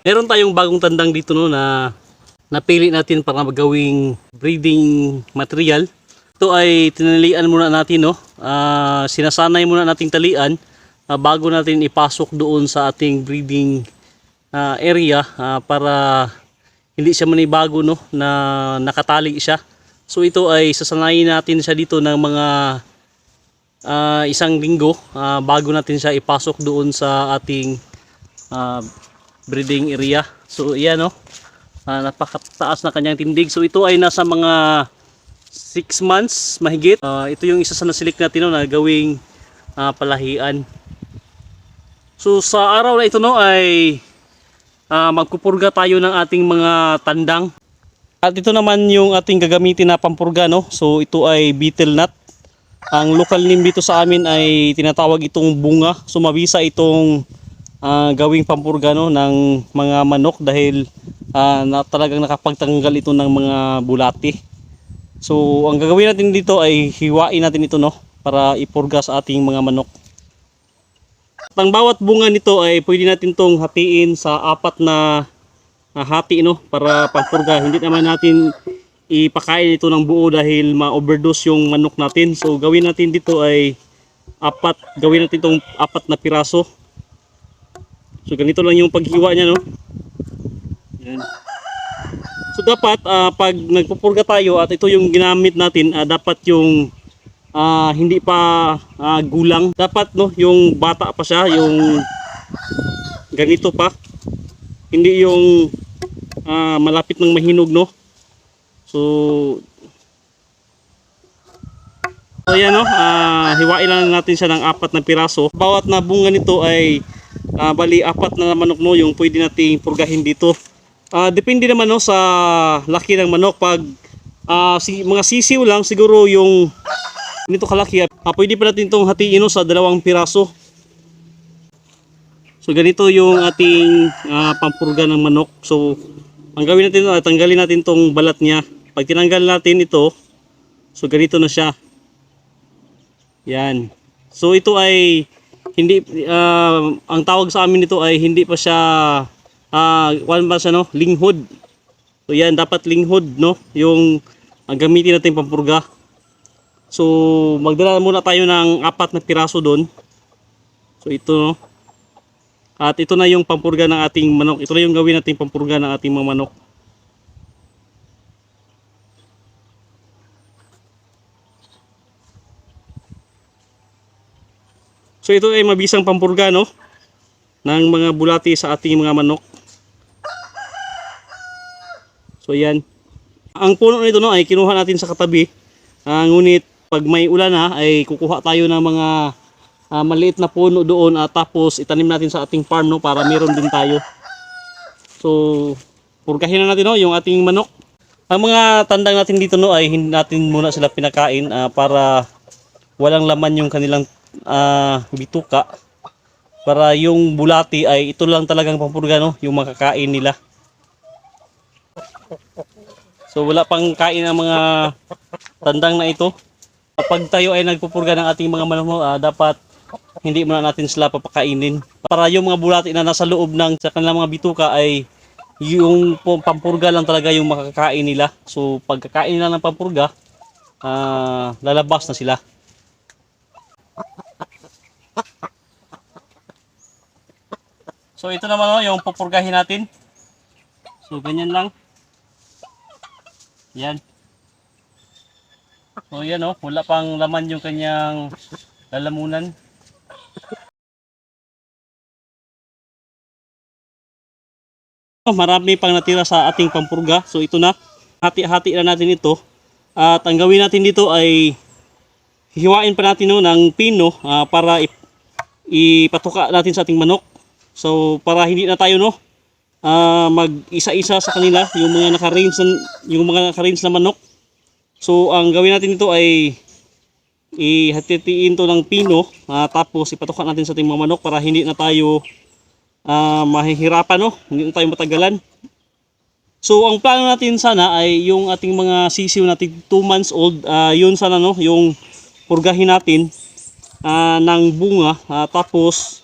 Meron tayong bagong tandang dito no na napili natin para magawing breeding material. Ito ay tinalian muna natin no. Sinasanay muna nating talian bago natin ipasok doon sa ating breeding area para hindi siya manibago no na nakatali siya. So ito ay sasanayin natin siya dito ng mga isang linggo bago natin siya ipasok doon sa ating breeding area. So yan no, napakataas na kanyang tindig. So ito ay nasa mga 6 months mahigit. Ito yung isa sa nasilik natin no, na gawing palahian. So sa araw na ito no ay magpupurga tayo ng ating mga tandang. At ito naman yung ating gagamitin na pampurga no. So ito ay betel nut. Ang local name dito sa amin ay tinatawag itong bunga. So mabisa itong gawing pampurga no, ng mga manok dahil talagang nakapagtanggal ito ng mga bulati. So ang gagawin natin dito ay hiwain natin ito no para ipurga sa ating mga manok. At ang bawat bunga nito ay pwede natin tong hatiin sa 4 na hati no para pampurga. Hindi naman natin ipakain ito ng buo dahil ma-overdose yung manok natin. So gawin natin dito ay gawin natin itong 4 na piraso. So ganito lang yung paghiwa niya no. Yan. So dapat pag nagpupurga tayo at ito yung ginamit natin, dapat yung hindi pa gulang. Dapat no yung bata pa siya, yung ganito pa. Hindi yung malapit ng mahinog no. So yan no, hiwain lang natin siya ng 4 na piraso. Bawat na bunga nito ay bali 4 na manok no yung pwede nating purgahin dito. Depende naman no sa laki ng manok. Pag mga sisiw lang siguro yung nito kalaki, pwede pa natin itong hatiin no sa 2 piraso. So ganito yung ating pampurga ng manok. So ang gawin natin tanggalin natin tong balat niya. Pag tinanggal natin ito, so ganito na siya. Yan. So ito ay hindi ang tawag sa amin nito ay hindi pa siya linghod. So yan, dapat linghod no yung gamitin natin pampurga. So magdala muna tayo ng 4 na piraso doon. So ito no. At ito na yung pampurga ng ating manok. Ito na yung gawin natin pampurga ng ating mga manok. So ito ay mabisang pampurga no ng mga bulati sa ating mga manok. So yan. Ang puno nito no ay kinuha natin sa katabi. Ngunit pag may ulan na ay kukuha tayo ng mga maliit na puno doon at tapos itanim natin sa ating farm no para meron din tayo. So purgahin na natin no yung ating manok. Ang mga tandang natin dito no ay hindi natin muna sila pinakain para walang laman yung kanilang bituka, para yung bulati ay ito lang talagang pampurga no yung makakain nila. So wala pang kain ang mga tandang na ito. Kapag tayo ay nagpupurga ng ating mga manok, dapat hindi muna natin sila papakainin para yung mga bulati na nasa loob ng sa kanilang mga bituka ay yung pampurga lang talaga yung makakain nila. So pagkakain nila ng pampurga, lalabas na sila. So ito naman no, yung pupurgahin natin. So ganyan lang. Yan. So yan no, wala pang laman yung kanyang lalamunan. Marami pang natira sa ating pampurga. So ito na, hati-hati na natin ito. At ang gawin natin dito ay hiwain pa natin no, ng pino para ipatuka natin sa ating manok. So para hindi na tayo no mag-isa-isa sa kanila yung mga naka-range na manok. So ang gawin natin dito ay ihatitiin to ng pino tapos ipatuka natin sa ating mga manok para hindi na tayo mahihirapan no, hindi na tayo matagalan. So ang plano natin sana ay yung ating mga sisiw natin 2 months old, yun sana no yung purgahin natin ng bunga tapos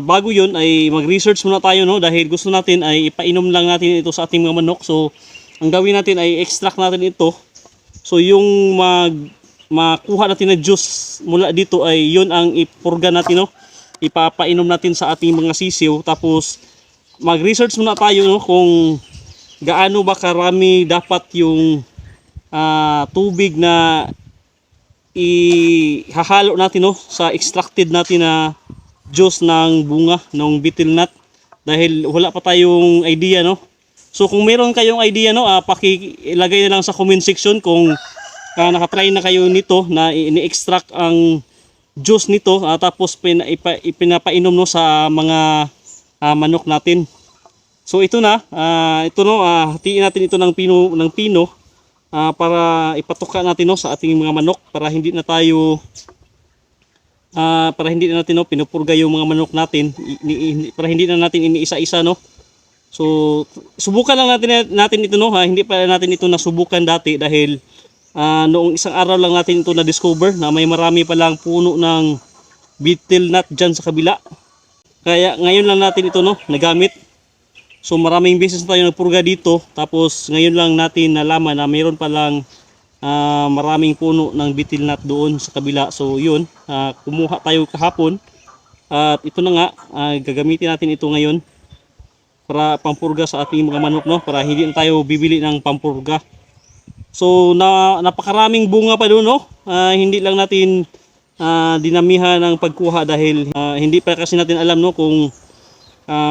bago yun ay mag-research muna tayo, no, dahil gusto natin ay ipainom lang natin ito sa ating mga manok. So ang gawin natin ay extract natin ito. So yung makuha natin na juice mula dito ay yun ang ipurga natin, no, ipapainom natin sa ating mga sisiw. Tapos mag-research muna tayo, no, kung gaano ba karami dapat yung tubig na ihahalo natin, no, sa extracted natin na juice ng bunga ng betel nut, dahil wala pa tayong idea, no. So kung meron kayong idea, no, pakilagay na lang sa comment section kung nakatry na kayo nito na ini-extract ang juice nito, tapos ipinapainom, no, sa mga manok natin. So ito na, ito, no, hatiin natin ito ng pino para ipatuka natin, no, sa ating mga manok para hindi na natin, no, pinupurga yung mga manok natin, para hindi na natin iniisa-isa, no. So subukan lang natin ito, no, hindi pa natin ito nasubukan dati dahil noong isang araw lang natin ito na-discover na may marami palang puno ng betel nut dyan sa kabila. Kaya ngayon lang natin ito, no, nagamit. So maraming beses na tayo nagpurga dito, tapos ngayon lang natin nalaman na mayroon palang maraming puno ng betel nut doon sa kabila. So yun, kumuha tayo kahapon at ito na nga, gagamitin natin ito ngayon para pampurga sa ating mga manok, no, para hindi na tayo bibili ng pampurga. So napakaraming bunga pa doon, no. Hindi lang natin dinamihan ng pagkuha dahil hindi pa kasi natin alam, no, kung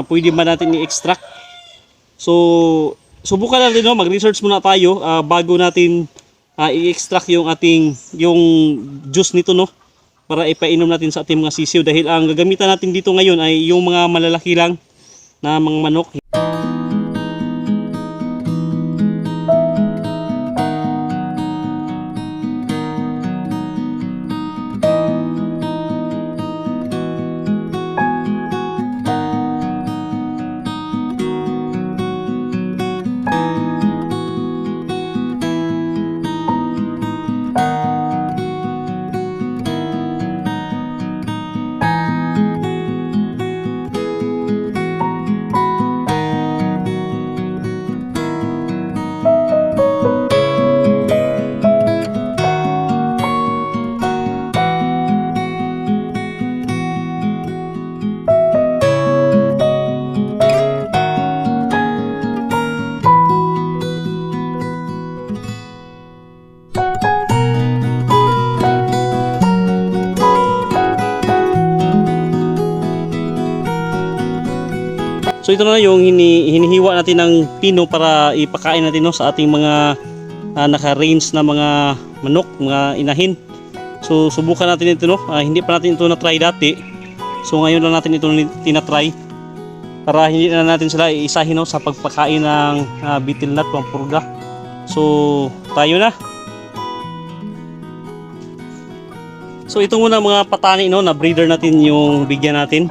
pwede ba natin i-extract. So subukan natin, no, mag-research muna tayo bago natin i-extract yung juice nito, no, para ipainom natin sa ating mga sisiw, dahil ang gagamitan natin dito ngayon ay yung mga malalaki lang na mga manok. So ito na yung hinihiwa natin ng pino para ipakain natin, no, sa ating mga naka-range na mga manok, mga inahin. So subukan natin ito, no. Hindi pa natin ito na-try dati. So ngayon lang natin ito tinatry para hindi na natin sila iisahin, no, sa pagpakain ng betel nut pampurga. So tayo na. So ito muna mga patani, no, na breeder natin yung bigyan natin.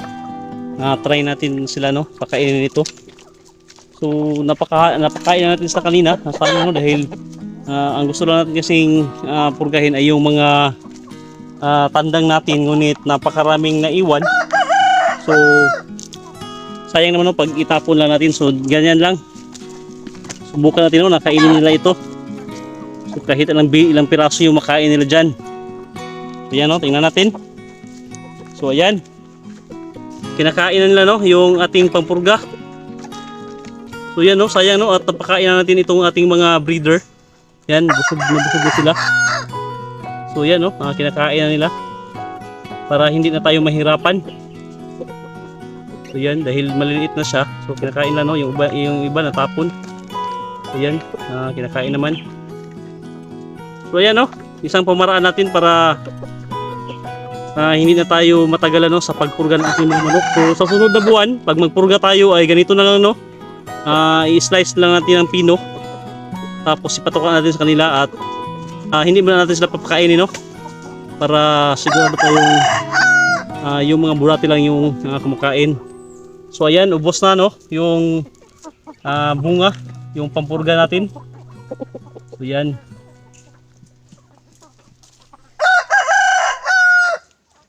Try natin sila, no, pakainin ito. So napakain natin sa kanina, no, dahil ang gusto lang natin kasing purgahin ay yung mga tandang natin, ngunit napakaraming naiwan. So sayang naman, no, pag itapon lang natin. So ganyan lang, subukan natin, no, nakainin nila ito. So kahit ilang piraso yung makain nila dyan. Ayan, no, tingnan natin. So ayan, kinakain nila, no, yung ating pampurga. So yan, no, sayang, no, at napakain natin itong ating mga breeder. Yan, busog na sila. So yan, no, kinakain na nila para hindi na tayo mahirapan. So yan, dahil maliliit na siya, so kinakain lang, no, yung iba natapon. So yan, kinakain naman. So yan, no, isang pamaraan natin para hindi na tayo matagalan, no, sa pagpurga ng ating mga manok. So sa sunod na buwan, pag magpurga tayo ay ganito na lang, no, i-slice lang natin ang pino, tapos ipatukan natin sa kanila at hindi muna natin sila papakainin, no, para sigurado tayong yung mga burati lang yung kumakain. So ayan, ubos na, no, yung bunga, yung pampurga natin. So yan.